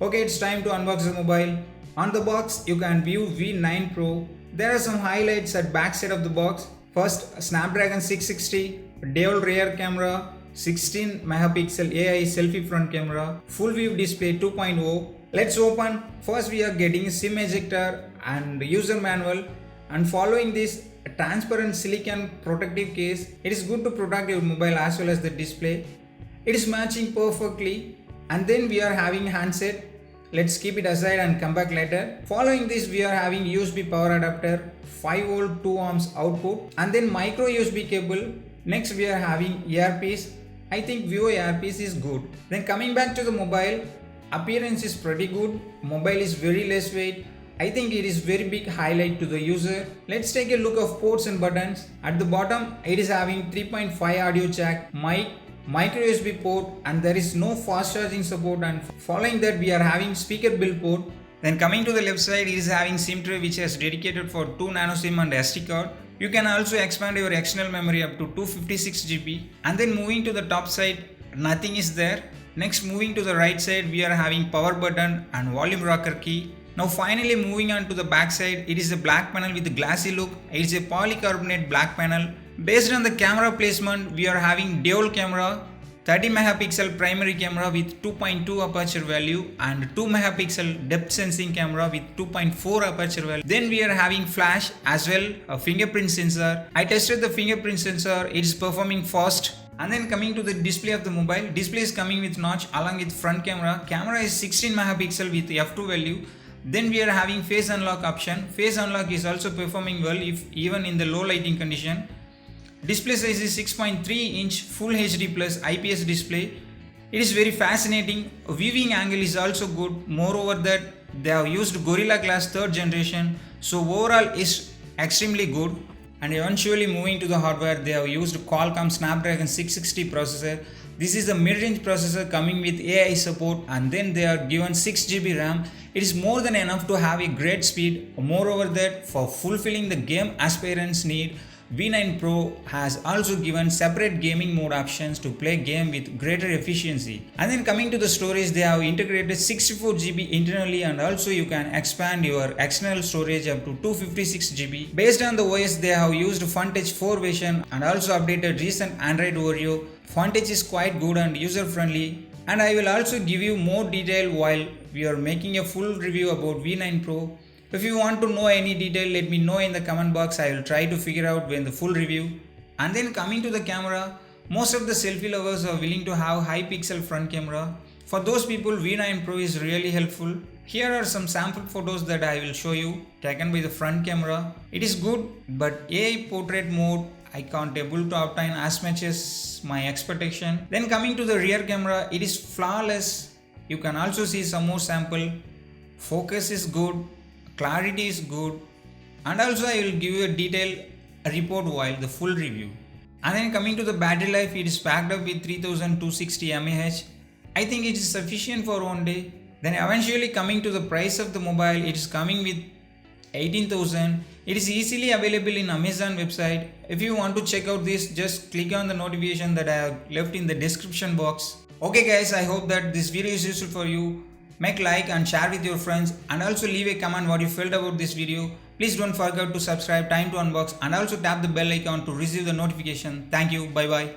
Okay, it's time to unbox the mobile. On the box, you can view V9 Pro. There are some highlights at back side of the box. First, Snapdragon 660, dual rear camera, 16 megapixel AI selfie front camera, full view display 2.0. Let's open. First, we are getting SIM ejector and user manual, and following this, a transparent silicone protective case. It is good to protect your mobile as well as the display. It is matching perfectly. And then we are having handset. Let's keep it aside and come back later. Following this, we are having USB power adapter, 5 volt 2 ohms output, and then micro USB cable. Next, we are having earpiece. I think Vivo earpiece is good. Then coming back to the mobile, appearance is pretty good. Mobile is very less weight. I think it is very big highlight to the user. Let's take a look of ports and buttons. At the bottom, it is having 3.5 audio jack, mic, micro USB port, and there is no fast charging support, and following that we are having speaker build port. Then coming to the left side, it is having SIM tray which is dedicated for 2 nano SIM and SD card. You can also expand your external memory up to 256 GB. And then moving to the top side, nothing is there. Next, moving to the right side, we are having power button and volume rocker key. Now finally moving on to the back side, it is a black panel with a glassy look. It is a polycarbonate black panel. Based on the camera placement, we are having dual camera, 30 megapixel primary camera with 2.2 aperture value and 2 megapixel depth sensing camera with 2.4 aperture value. Then we are having flash as well, a fingerprint sensor. I tested the fingerprint sensor, it is performing fast. And then coming to the display of the mobile, display is coming with notch along with front camera. Camera is 16 megapixel with f2 value. Then we are having face unlock option. Face unlock is also performing well if even in the low lighting condition. Display size is 6.3 inch Full HD plus IPS display. It is very fascinating. Viewing angle is also good. Moreover that they have used Gorilla Glass 3rd generation. So overall is extremely good. And eventually moving to the hardware, they have used Qualcomm Snapdragon 660 processor. This is a mid-range processor coming with AI support, and then they are given 6 GB RAM. It is more than enough to have a great speed. Moreover that for fulfilling the game aspirants need, V9 Pro has also given separate gaming mode options to play game with greater efficiency. And then coming to the storage, they have integrated 64 GB internally, and also you can expand your external storage up to 256 GB. Based on the OS, they have used FunTouch 4 version and also updated recent Android Oreo. FunTouch is quite good and user friendly. And I will also give you more detail while we are making a full review about V9 Pro. If you want to know any detail, let me know in the comment box. I will try to figure out when the full review. And then coming to the camera, most of the selfie lovers are willing to have high pixel front camera. For those people, V9 Pro is really helpful. Here are some sample photos that I will show you taken by the front camera. It is good, but AI portrait mode I can't able to obtain as much as my expectation. Then coming to the rear camera, it is flawless. You can also see some more sample. Focus is good. Clarity is good, and also I will give you a detailed report while the full review. And then coming to the battery life, it is packed up with 3260 mAh. I think it is sufficient for one day. Then eventually coming to the price of the mobile, it is coming with 18,000. It is easily available in Amazon website. If you want to check out this, just click on the notification that I have left in the description box. Okay guys, I hope that this video is useful for you. Make like and share with your friends, and also leave a comment what you felt about this video. Please don't forget to subscribe, time to unbox, and also tap the bell icon to receive the notification. Thank you. Bye bye.